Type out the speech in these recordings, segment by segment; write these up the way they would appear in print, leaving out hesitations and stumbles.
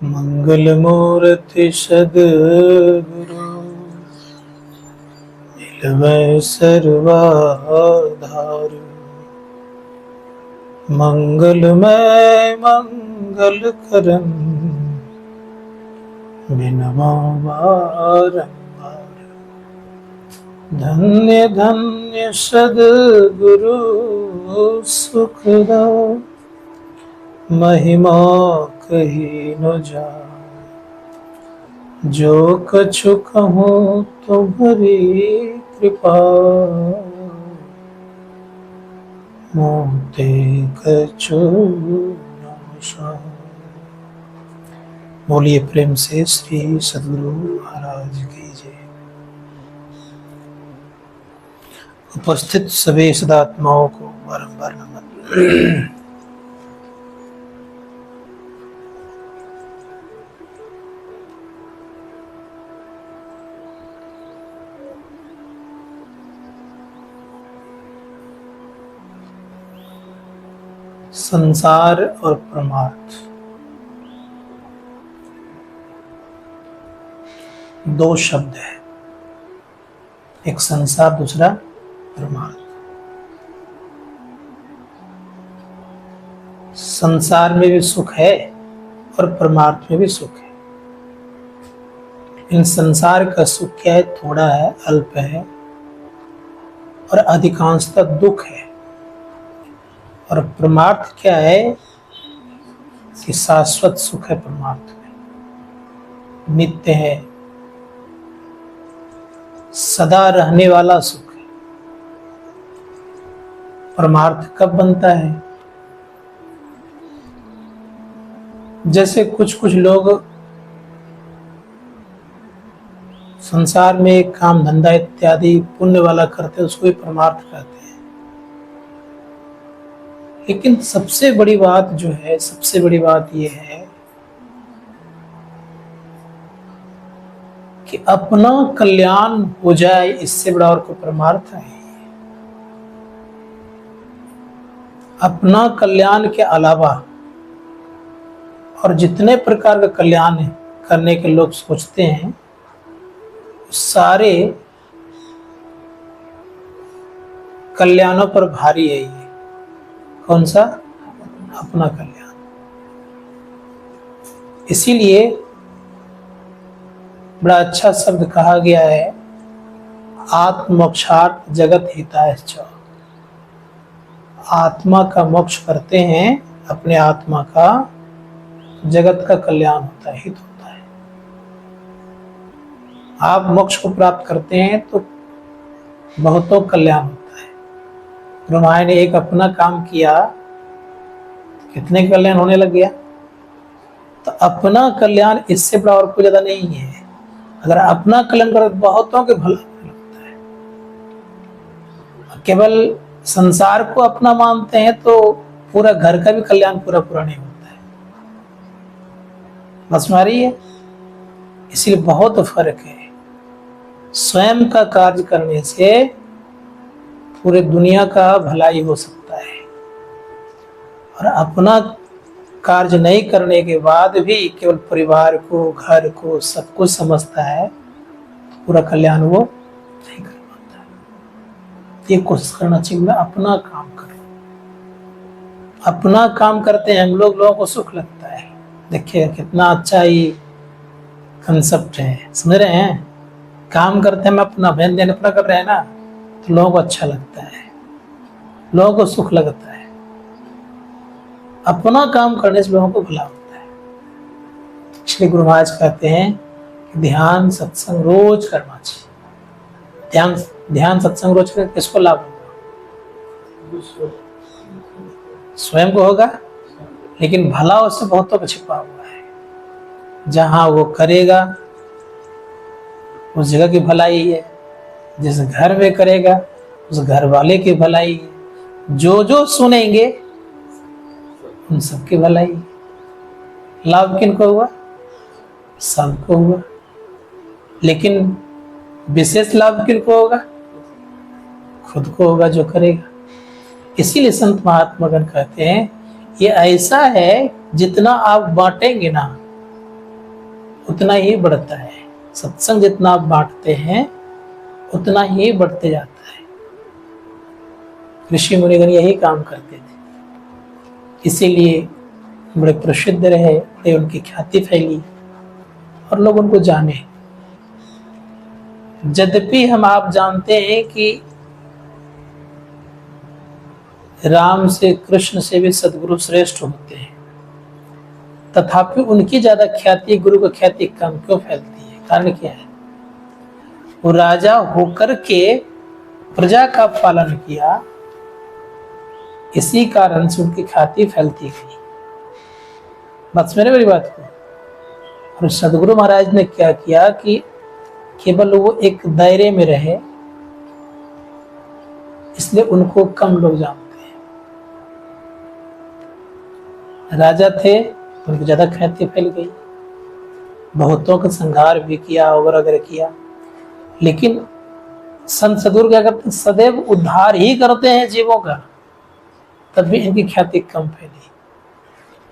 मंगल मूर्ति सद्गुरु मिलवै सर्वाधार। मंगलमय मंगल करम बिनवा बारंबार। धन्य धन्य सद्गुरु सुखदा महिमा कही न जाए। जो कछु कहूँ तुम्हारी कृपा मोते कछु न सहाय। बोलिए प्रेम से श्री सद्गुरु महाराज की जय। उपस्थित सभी सदात्माओं को बारंबार नमन। संसार और परमार्थ दो शब्द है, एक संसार दूसरा परमार्थ। संसार में भी सुख है और परमार्थ में भी सुख है। इन संसार का सुख क्या है? थोड़ा है, अल्प है और अधिकांशतः दुख है। और परमार्थ क्या है कि शाश्वत सुख है। परमार्थ में नित्य है, सदा रहने वाला सुख है। परमार्थ कब बनता है? जैसे कुछ लोग संसार में काम धंधा इत्यादि पुण्य वाला करते हैं, उसको भी परमार्थ कहते हैं। लेकिन सबसे बड़ी बात जो है, सबसे बड़ी बात यह है कि अपना कल्याण हो जाए, इससे बड़ा और कोई परमार्थ है। अपना कल्याण के अलावा और जितने प्रकार का कल्याण करने के लोग सोचते हैं, सारे कल्याणों पर भारी है। ये कौन सा? अपना कल्याण। इसीलिए बड़ा अच्छा शब्द कहा गया है, आत्मोक्षार्थ जगत हितायश्च। आत्मा का मोक्ष करते हैं, अपने आत्मा का, जगत का कल्याण होता है, हित होता है। आप मोक्ष को प्राप्त करते हैं तो बहुतों कल्याण होता है। ब्रह्मा ने एक अपना काम किया, कितने कल्याण होने लग गया। तो अपना कल्याण इससे बड़ा और कोई ज्यादा नहीं है। अगर अपना कल्याण करो तो बहुतों के भला लगता है। केवल संसार को अपना मानते हैं तो पूरा घर का भी कल्याण पूरा नहीं होता है। बस मारी है। इसलिए बहुत फर्क है। स्वयं का कार्य करने से पूरे दुनिया का भलाई हो सकता है, और अपना कार्य नहीं करने के बाद भी केवल परिवार को, घर को, सब कुछ समझता है, पूरा कल्याण वो नहीं कर पाता है। ये कोशिश करना चाहिए, मैं अपना काम करूं। अपना काम करते हैं हम लोगों को सुख लगता है। देखिए कितना अच्छा ये कंसेप्ट है, समझ रहे हैं? काम करते हैं, मैं अपना व्यन देन अपना कर रहे हैं ना, तो लोगों को अच्छा लगता है, लोगों को सुख लगता है। अपना काम करने से लोगों को भला होता है। श्री गुरु महाराज कहते हैं कि ध्यान सत्संग रोज करना चाहिए। ध्यान सत्संग रोज करके किसको लाभ होगा? स्वयं को होगा, लेकिन भला उससे बहुतों को छिपा हुआ है। जहां वो करेगा उस जगह की भलाई है, जिस घर में करेगा उस घर वाले की भलाई है, जो सुनेंगे उन सबकी भलाई। लाभ किनको हुआ? सबको हुआ। लेकिन विशेष लाभ किनको होगा? खुद को होगा जो करेगा। इसीलिए संत महात्मागण कहते हैं ये ऐसा है जितना आप बांटेंगे ना उतना ही बढ़ता है। सत्संग जितना आप बांटते हैं उतना ही बढ़ते जाता है। ऋषि मुनिगण यही काम करते थे, इसीलिए बड़े प्रसिद्ध रहे, बड़े उनकी ख्याति फैली और लोग उनको जाने। यद्यपि हम आप जानते हैं कि राम से, कृष्ण से भी सदगुरु श्रेष्ठ होते हैं, तथापि उनकी ज्यादा ख्याति, गुरु की ख्याति कम क्यों फैलती है? कारण क्या है? वो राजा होकर के प्रजा का पालन किया, इसी कारण से उनकी ख्याति फैलती गई। बात समझ मेरी बात को। और सदगुरु महाराज ने क्या किया कि केवल वो एक दायरे में रहे, इसलिए उनको कम लोग जानते हैं। राजा थे तो उनकी ज्यादा ख्याति फैल गई, बहुतों का संहार भी किया, वगैरह किया। लेकिन संत सदगुरु क्या करते हैं? सदैव उद्धार ही करते हैं जीवों का, तब भी इनकी ख्याति कम फैली।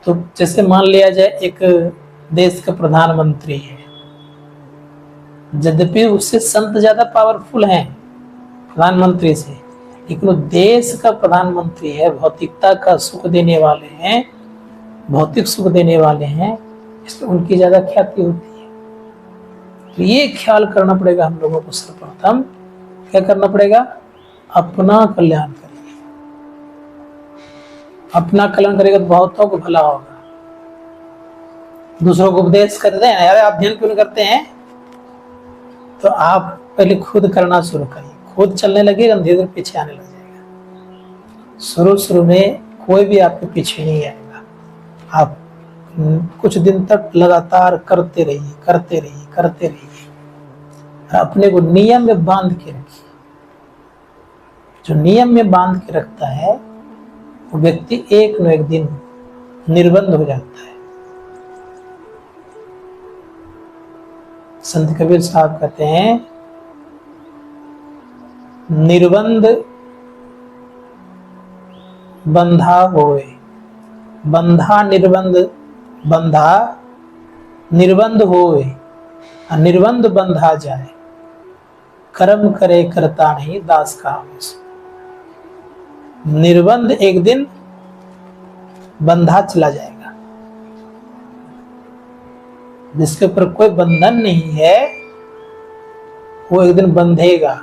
तो जैसे मान लिया जाए एक देश का प्रधानमंत्री है, यद्यपि उससे संत ज्यादा पावरफुल हैं प्रधानमंत्री से, लेकिन वो देश का प्रधानमंत्री है, भौतिकता का सुख देने वाले हैं, भौतिक सुख देने वाले हैं, इसलिए उनकी ज्यादा ख्याति होती है। तो ये ख्याल करना पड़ेगा हम लोगों को। सर्वप्रथम क्या करना पड़ेगा? अपना कल्याण करिए। अपना कल्याण करेगा तो बहुतों को भला होगा। दूसरों को उपदेश करते हैं, यार आप ध्यान क्यों नहीं करते हैं? तो आप पहले खुद करना शुरू करिए। खुद चलने लगेगा, धीरे धीरे पीछे आने लग जाएगा। शुरू में कोई भी आपके पीछे नहीं आएगा। आप कुछ दिन तक लगातार करते रहिए। अपने को नियम में बांध के रखिए। जो नियम में बांध के रखता है वो व्यक्ति एक न एक दिन निर्बंध हो जाता है। संत कबीर साहब कहते हैं, निर्बंध बंधा होए, बंधा निर्बंध होए, निर्बंध बंधा जाए, कर्म करे करता नहीं दास का हमेशा। निर्बंध एक दिन बंधा चला जाएगा। जिसके ऊपर कोई बंधन नहीं है वो एक दिन बंधेगा,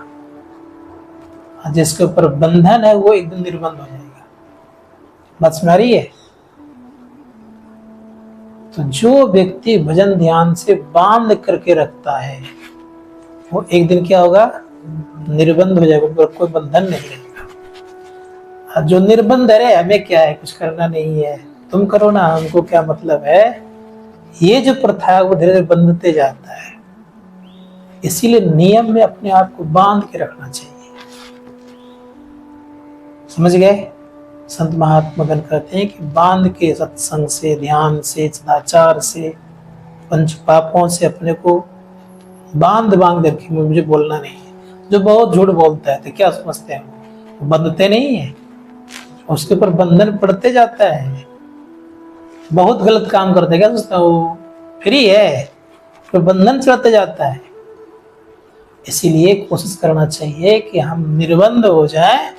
जिसके ऊपर बंधन है वो एक दिन निर्बंध हो जाएगा। बात सुना रही है? तो जो व्यक्ति भजन ध्यान से बांध करके रखता है वो एक दिन क्या होगा? निर्बंध हो जाएगा, ऊपर कोई बंधन नहीं रहेगा। जो निर्बंध है, हमें क्या है, कुछ करना नहीं है, तुम करो ना, हमको क्या मतलब है, ये जो प्रथा है वो धीरे धीरे बंधते जाता है। इसीलिए नियम में अपने आप को बांध के रखना चाहिए। समझ गए? संत महात्मागण कहते हैं कि बांध के सत्संग से, ध्यान से, सदाचार से, पंच पापों से अपने को बांध रखिए। मुझे बोलना नहीं है। जो बहुत झूठ बोलता है तो क्या समझते हैं? वो बंधते नहीं है, उसके ऊपर बंधन पड़ते जाता है। बहुत गलत काम करते, क्या सोचता है वो फ्री है, तो बंधन चढ़ते जाता है। इसीलिए कोशिश करना चाहिए कि हम निर्बंध हो जाए।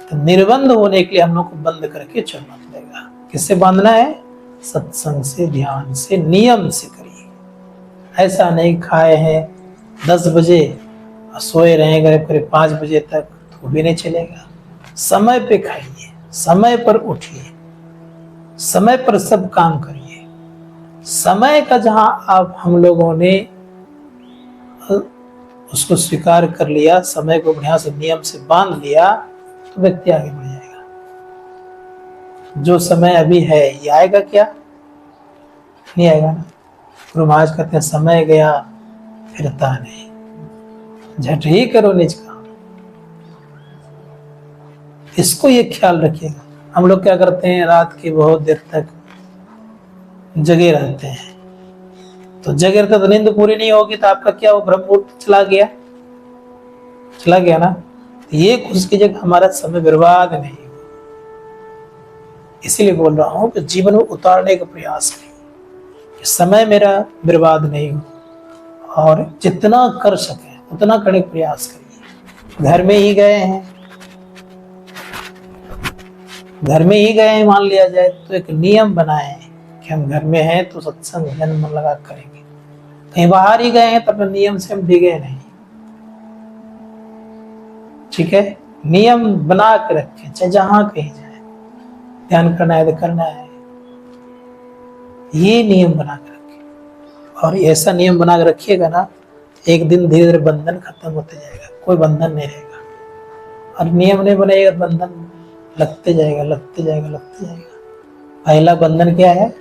तो निर्बंध होने के लिए हम लोग को बंद करके चलना पड़ेगा। किससे बांधना है? सत्संग से, ध्यान से, नियम से करिए। ऐसा नहीं खाए हैं 10 बजे और सोए रहेंगे करीब 5 बजे तक, तो भी नहीं चलेगा। समय पे खाइए, समय पर उठिए, समय पर सब काम करिए। समय का जहां आप हम लोगों ने उसको स्वीकार कर लिया, समय को बढ़िया से नियम से बांध लिया, तो व्यक्ति आगे बढ़ जाएगा। जो समय अभी है ये आएगा क्या? नहीं आएगा ना। गुरु महाराज कहते हैं, समय गया फिरता नहीं, झट ही करो निज काम। इसको ये ख्याल रखिएगा। हम लोग क्या करते हैं, रात की बहुत देर तक जगे रहते हैं। तो जगे रहते तो नींद पूरी नहीं होगी, तो आपका क्या, वो ब्रह्म मुहूर्त चला गया ना। ये कोशिश कीजिए कि हमारा समय बर्बाद नहीं हो। इसीलिए बोल रहा हूं कि जीवन में उतारने का प्रयास करिए। समय मेरा बर्बाद नहीं हो, और जितना कर सके उतना करने का प्रयास करिए। घर में ही गए हैं, मान लिया जाए तो एक नियम बनाएं कि हम घर में हैं तो सत्संग भजन मन लगा करेंगे। कहीं बाहर ही गए हैं तो अपने नियम से हम डिगे नहीं। ठीक है, नियम बना के रखें, चाहे जहां कहीं जाए, ध्यान करना है तो करना है, ये नियम बना के रखें। और ऐसा नियम बना के रखिएगा ना, एक दिन धीरे धीरे बंधन खत्म होते जाएगा, कोई बंधन नहीं रहेगा। और नियम नहीं बनेगा, बंधन लगते जाएगा। पहला बंधन क्या है?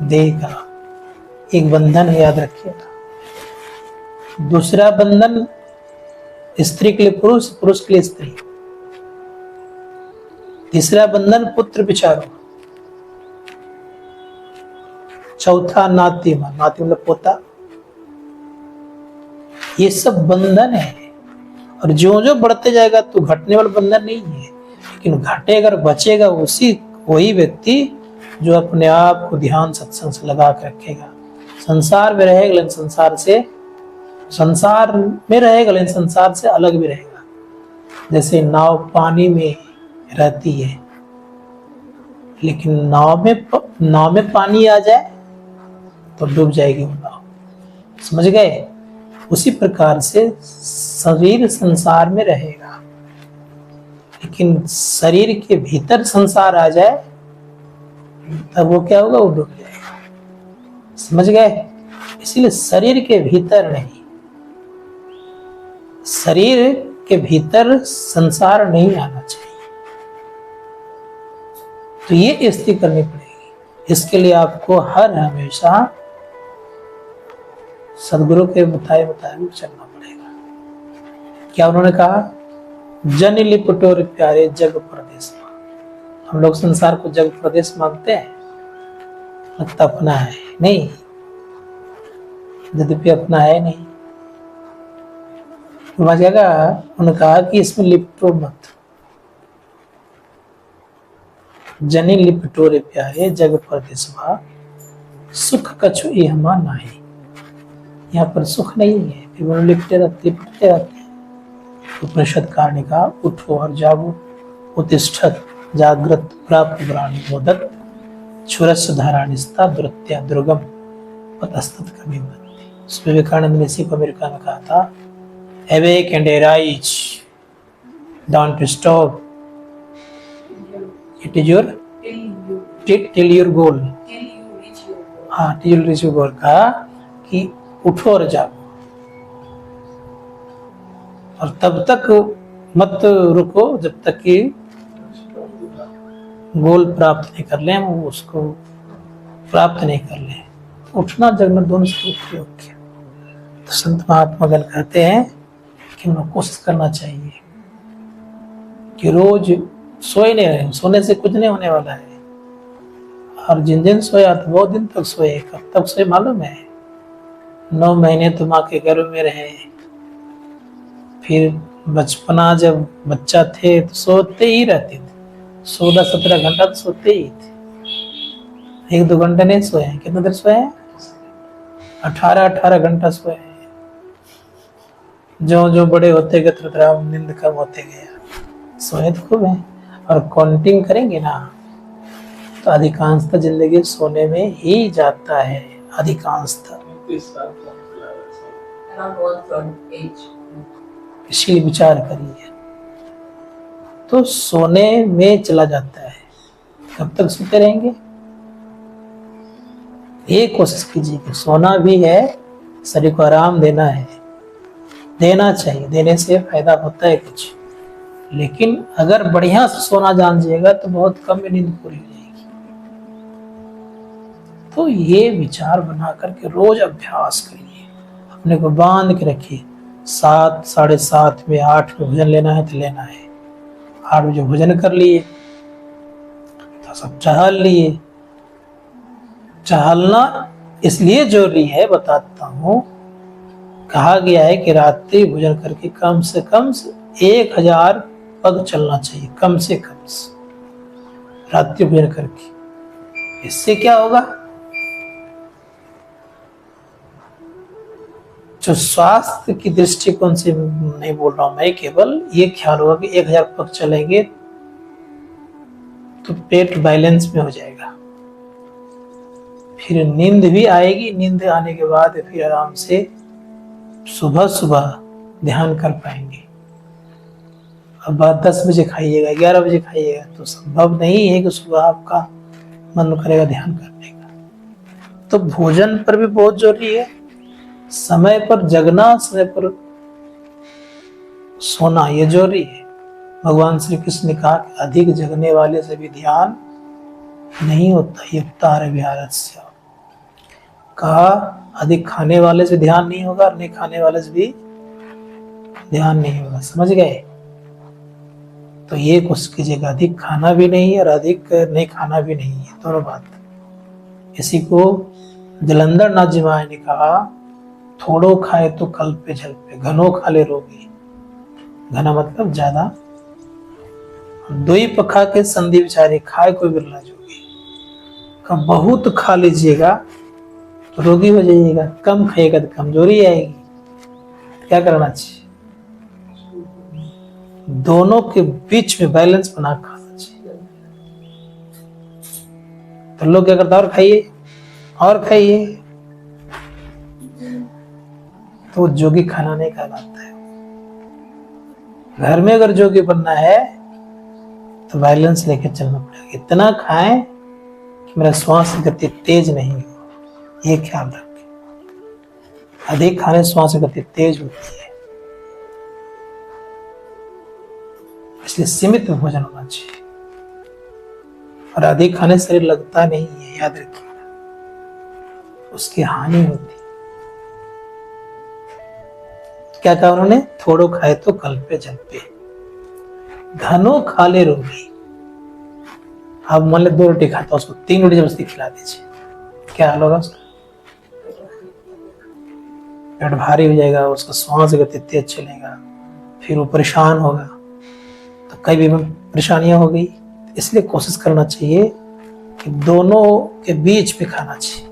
देह का एक बंधन है, याद रखिएगा। दूसरा बंधन स्त्री के लिए पुरुष, पुरुष के लिए स्त्री। तीसरा बंधन पुत्र विचारो। चौथा नाती मतलब पोता। ये सब बंधन है, और जो जो बढ़ते जाएगा तो घटने वाला बंधन नहीं है, लेकिन घटेगा और बचेगा वही व्यक्ति जो अपने आप को ध्यान सत्संग से लगा कर रखेगा। संसार में रहेगा लेकिन संसार लेकिन संसार से अलग भी रहेगा। जैसे नाव पानी में रहती है, लेकिन नाव में पानी आ जाए तो डूब जाएगी वो नाव, समझ गए? उसी प्रकार से शरीर संसार में रहेगा, लेकिन शरीर के भीतर संसार आ जाए तब वो क्या होगा? वो डूब जाएगा, समझ गए? इसीलिए शरीर के भीतर नहीं, शरीर के भीतर संसार नहीं आना चाहिए। तो ये स्थिति करनी पड़ेगी। इसके लिए आपको हर हमेशा सदगुरु के बताए चलना पड़ेगा। क्या उन्होंने कहा? जन लिपटोर प्यारे जग प्रदेश। हम लोग संसार को जग प्रदेश मानते हैं, लगता अपना है नहीं, यद्यपि अपना है नहीं। उन्होंने कहा कि इसमें लिपटो मत, जनी लिपटोरे प्यारे जग परदेसवा, सुख कछु इहमा नाही। यहाँ पर सुख नहीं है, फिर वो लिपटते रहते हैं। उपनिषद कारणी का उठो और जागो, उत्तिष्ठत जागृत प्राप्त प्राणी मोदत, छुरस धारानिस्ता दुरत्या दुर्गम पतस्तत कभी बनती। विवेकानंद ने इसी को अमेरिका में कहा था, awake and arise, don't stop, it is your till your goal, हाँ till you reach your goal। कहा कि उठो और जागो, और तब तक मत रुको जब तक कि गोल प्राप्त नहीं कर ले, हम उसको प्राप्त नहीं कर ले। उठना जगना दोनों से उपयोग किया। तो संत महात्मा गण कहते हैं कि हमें कोशिश करना चाहिए कि रोज सोए नहीं रहे, सोने से कुछ नहीं होने वाला है। और जिन दिन सोया तो बहुत दिन तक सोए। कब तक सोए मालूम है? 9 महीने तो माँ के गर्भ में रहे, फिर बचपना जब बच्चा थे तो सोते ही रहते थे, 16-17 घंटा तो सोते ही थे। 1-2 घंटे नहीं सोए हैं। कितना देर सोए हैं? 18 घंटा सोए हैं। जो बड़े होते गए तो नींद कम होते गया, सोए तो खूब है। और काउंटिंग करेंगे ना तो अधिकांशतः जिंदगी सोने में ही जाता है, अधिकांशतः। इसीलिए विचार करिए, तो सोने में चला जाता है। कब तक सोते रहेंगे? ये कोशिश कीजिए कि सोना भी है, शरीर को आराम देना है, देना चाहिए, देने से फायदा होता है कुछ। लेकिन अगर बढ़िया से सोना जान जाएगा तो बहुत कम में नींद पूरी हो जाएगी। तो ये विचार बना करके रोज अभ्यास करिए, अपने को बांध के रखिए। 7, 7:30 में 8 में भोजन लेना है तो लेना है। 8 बजे भोजन कर लिए तो सब टहल लिए। टहलना इसलिए जरूरी है, बताता हूँ। कहा गया है कि रात्रि भोजन करके कम से कम 1000 पग चलना चाहिए, कम से कम रात्रि भोजन करके। इससे क्या होगा? जो स्वास्थ्य की दृष्टिकोण से नहीं बोल रहा हूं मैं, केवल ये ख्याल होगा कि 1000 पग चलेंगे तो पेट बैलेंस में हो जाएगा, फिर नींद भी आएगी, नींद आने के बाद फिर आराम से सुबह सुबह ध्यान कर पाएंगे। अब बात 10 बजे खाइएगा, 11 बजे खाइएगा तो संभव नहीं है कि सुबह आपका मन करेगा ध्यान करने का। तो भोजन पर भी बहुत जरूरी है, समय पर जगना, समय पर सोना ये जरूरी है। भगवान श्री कृष्ण ने कहा कि अधिक जगने वाले से भी ध्यान नहीं होता, युक्ताहार विहारस्य। कहा अधिक खाने वाले से ध्यान नहीं होगा और नहीं खाने वाले से भी ध्यान नहीं होगा, समझ गए? तो ये कोशिश कीजिएगा, अधिक खाना भी नहीं है और अधिक नहीं खाना भी नहीं है, दोनों बात। इसी को जलंधर नाथ जी महाराज ने कहा, थोड़ो खाए तो कल पे जल पे, घनो खा ले रोगी। घना मतलब ज्यादा। दो ही पखा के संधि विचारे, खाए कोई बिरला जोगी। कब बहुत खा लीजिएगा तो रोगी हो जाइएगा, कम खाइएगा तो कमजोरी आएगी। क्या करना चाहिए? दोनों के बीच में बैलेंस बना खाना चाहिए। तो लोग क्या करता है, और खाइए और खाइए, तो जोगी खाना नहीं कहलाता है। घर में अगर जोगी बनना है तो बैलेंस लेके चलना पड़ेगा। इतना खाएं कि मेरा श्वास गति तेज नहीं हो, ये ख्याल रखें। अधिक खाने श्वास गति तेज होती है, इसलिए सीमित भोजन होना चाहिए। और अधिक खाने से शरीर लगता नहीं है, याद रखिएगा, उसकी हानि होती है। क्या कहा उन्होंने? थोड़ो खाए तो कल पे जल पे, घनो खा ले रोगी। आप मान ले 2 रोटी खाता, उसको 3 रोटी जबरदस्ती खिला दीजिए, क्या हाल होगा उसका? पेट भारी हो जाएगा, उसका श्वास गति तेज चलेगा, फिर वो परेशान होगा, तो कई भी परेशानियां हो गई। इसलिए कोशिश करना चाहिए कि दोनों के बीच में खाना चाहिए।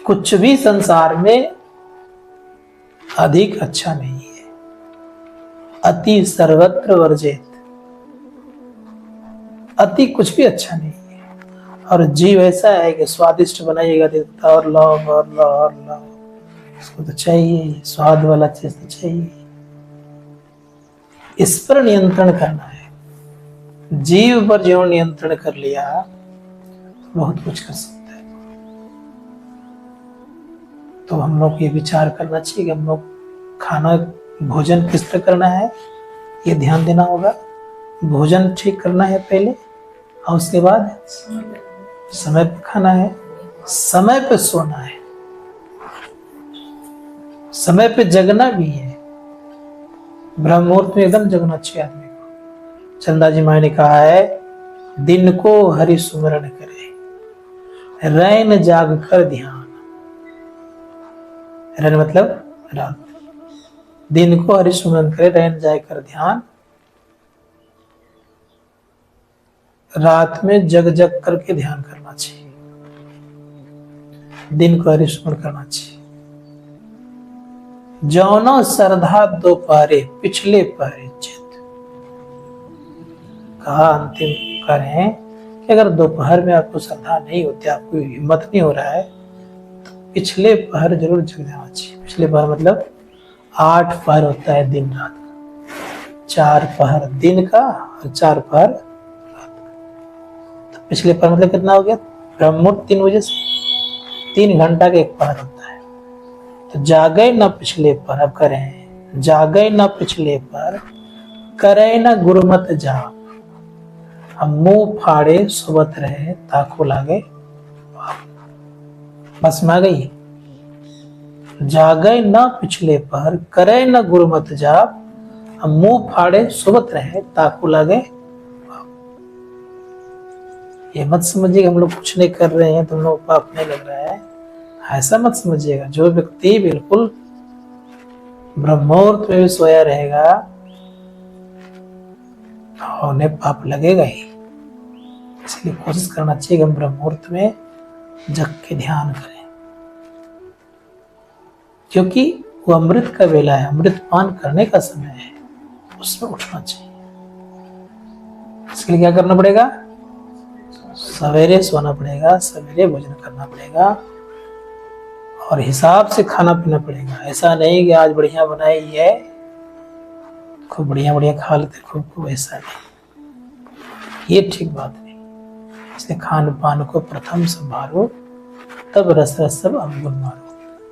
कुछ भी संसार में अधिक अच्छा नहीं है, अति सर्वत्र वर्जित। अति कुछ भी अच्छा नहीं है। और जीव ऐसा है कि स्वादिष्ट बनाइएगा देता और लो और लो और लो, उसको तो चाहिए, स्वाद वाला चीज तो चाहिए। इस पर नियंत्रण करना है। जीव पर जो नियंत्रण कर लिया तो बहुत कुछ कर सकता है। तो हम लोग ये विचार करना चाहिए कि हम लोग खाना भोजन किस तरह करना है, ये ध्यान देना होगा। भोजन ठीक करना है पहले, और उसके बाद समय पे खाना है, समय पे सोना है, समय पे जगना भी है। ब्रह्म मुहूर्त में एकदम जगना चाहिए आदमी को। चंदा जी माँ ने कहा है, दिन को हरि सुमरण करे, रैन जाग कर ध्यान। रैन मतलब रात। दिन को हरि सुमरण करे, रैन जाग कर ध्यान। रात में जग जग करके ध्यान करना चाहिए, दिन को हरि सुमरण करना चाहिए। जौनो श्रद्धा दोपहरे, पिछले पहरे चित। कहा अंतिम करें कि अगर दोपहर में आपको श्रद्धा नहीं होती, आपको हिम्मत नहीं हो रहा है, तो पिछले पहर जरूर जग जाना चाहिए। पिछले पहर मतलब 8 पहर होता है दिन रात का, 4 पहर दिन का और 4 पहर रात का। तो पिछले पहर मतलब कितना हो गया? ब्रह्म मुहूर्त 3 बजे से 3 घंटा का एक पहर होता है। तो जागे न पिछले पर, अब करें, जागे न पिछले पर, करे न गुरुमत जाप। हम मुंह फाड़े सोवत रहे, ताको लागे बस में आ गई। जागे न पिछले पर, करे न गुरुमत जाप। हम मुंह फाड़े सोवत रहे, ताको लागे। ये मत समझिए हम लोग कुछ नहीं कर रहे हैं, तुम लोग पाप नहीं लग रहा है, ऐसा मत समझिएगा। जो व्यक्ति बिल्कुल ब्रह्ममुहूर्त में भी सोया रहेगा तो उन्हें पाप लगेगा ही। इसलिए कोशिश करना चाहिए कि हम ब्रह्ममुहूर्त में जग के ध्यान करें। क्योंकि वो अमृत का वेला है, अमृत पान करने का समय है, उसमें उठना चाहिए। इसके लिए क्या करना पड़ेगा? सवेरे सोना पड़ेगा, सवेरे भोजन करना पड़ेगा और हिसाब से खाना पीना पड़ेगा। ऐसा नहीं कि आज बढ़िया बनाई है, खूब बढ़िया बढ़िया खा लेते खूब खूब, ऐसा नहीं, ये ठीक बात नहीं। इसलिए खान पान को प्रथम संभालो, तब रस रस सब अंगुल मारो।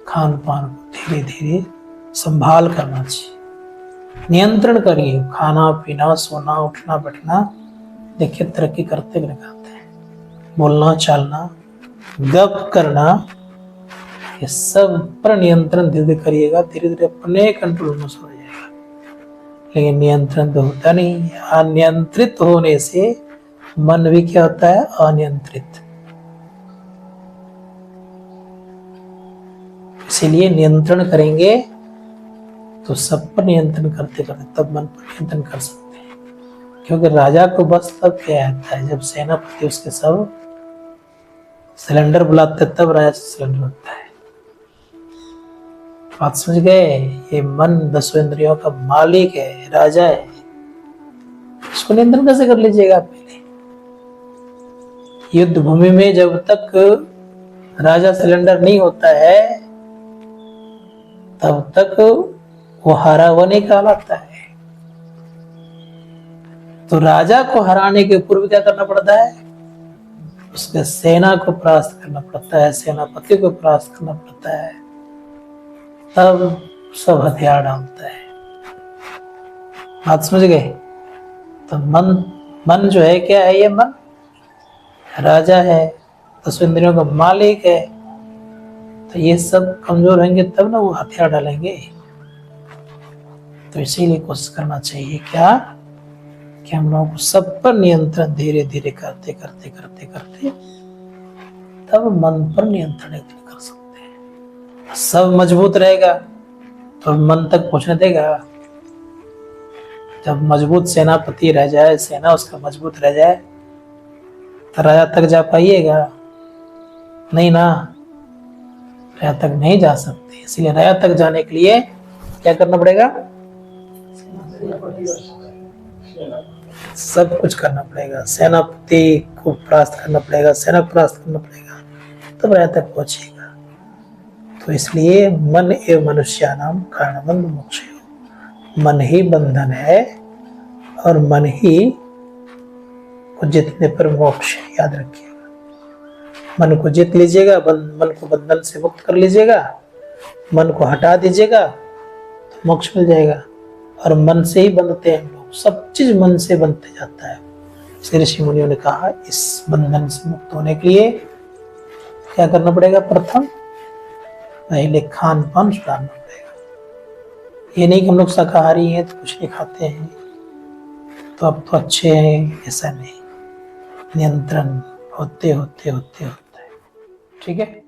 खान पान को धीरे धीरे संभाल करना चाहिए, नियंत्रण करिए। खाना पीना, सोना, उठना बैठना, देखिए तरक्की करते हुए दिखाते हैं। बोलना चालना, गप करना, ये सब पर नियंत्रण धीरे धीरे करिएगा, धीरे धीरे अपने कंट्रोल में हो जाएगा। लेकिन नियंत्रण तो होता नहीं, अनियंत्रित होने से मन भी क्या होता है? अनियंत्रित। इसीलिए नियंत्रण करेंगे तो सब पर नियंत्रण करते करते तब मन पर नियंत्रण कर सकते हैं। क्योंकि राजा को बस तब क्या आता है, जब सेनापति उसके सब सिलेंडर बुलाते, तब राजा सिलेंडर होता है। बात समझ गए? ये मन 10 इंद्रियों का मालिक है, राजा है, इसको नियंत्रण कैसे कर लीजिएगा? पहले युद्ध भूमि में जब तक राजा सिलेंडर नहीं होता है, तब तक वो हारा हुआ नहीं कहलाता है। तो राजा को हराने के पूर्व क्या करना पड़ता है? उसके सेना को परास्त करना पड़ता है, सेनापति को परास्त करना पड़ता है, तब सब हथियार डालता है। बात समझ गए? तो मन जो है क्या है? ये मन राजा है, 10 इंद्रियों का मालिक है। तो ये सब कमजोर रहेंगे तब ना वो हथियार डालेंगे। तो इसीलिए कोशिश करना चाहिए क्या, कि हम लोगों को सब पर नियंत्रण धीरे धीरे करते करते करते करते तब मन पर नियंत्रण कर सकते हैं। सब मजबूत रहेगा तो मन तक पहुंचने देगा। जब मजबूत सेनापति रह जाए, सेना उसका मजबूत रह जाए, तो राजा तक जा पाइएगा? नहीं ना, राजा तक नहीं जा सकते। इसलिए राजा तक जाने के लिए क्या करना पड़ेगा? सब कुछ करना पड़ेगा। सेनापति को परास्त करना पड़ेगा, सेना को परास्त करना पड़ेगा, तब राजा तक पहुंचेगा। तो इसलिए मन एवं मनुष्यानाम कारणबंध मोक्षयो, मन ही बंधन है और मन ही को जीतने पर मोक्ष है। याद रखिएगा, मन को जीत लीजिएगा, मन को बंधन से मुक्त कर लीजिएगा, मन को हटा दीजिएगा तो मोक्ष मिल जाएगा। और मन से ही बंधते हैं लोग, सब चीज मन से बनते जाता है। इसलिए ऋषि मुनियों ने कहा इस बंधन से मुक्त होने के लिए क्या करना पड़ेगा? प्रथम पहले खान पान सुधारना पड़ेगा। ये नहीं कि हम लोग शाकाहारी हैं तो कुछ नहीं खाते हैं तो अब तो अच्छे हैं, ऐसा नहीं। नियंत्रण होते होते होते होते, ठीक है।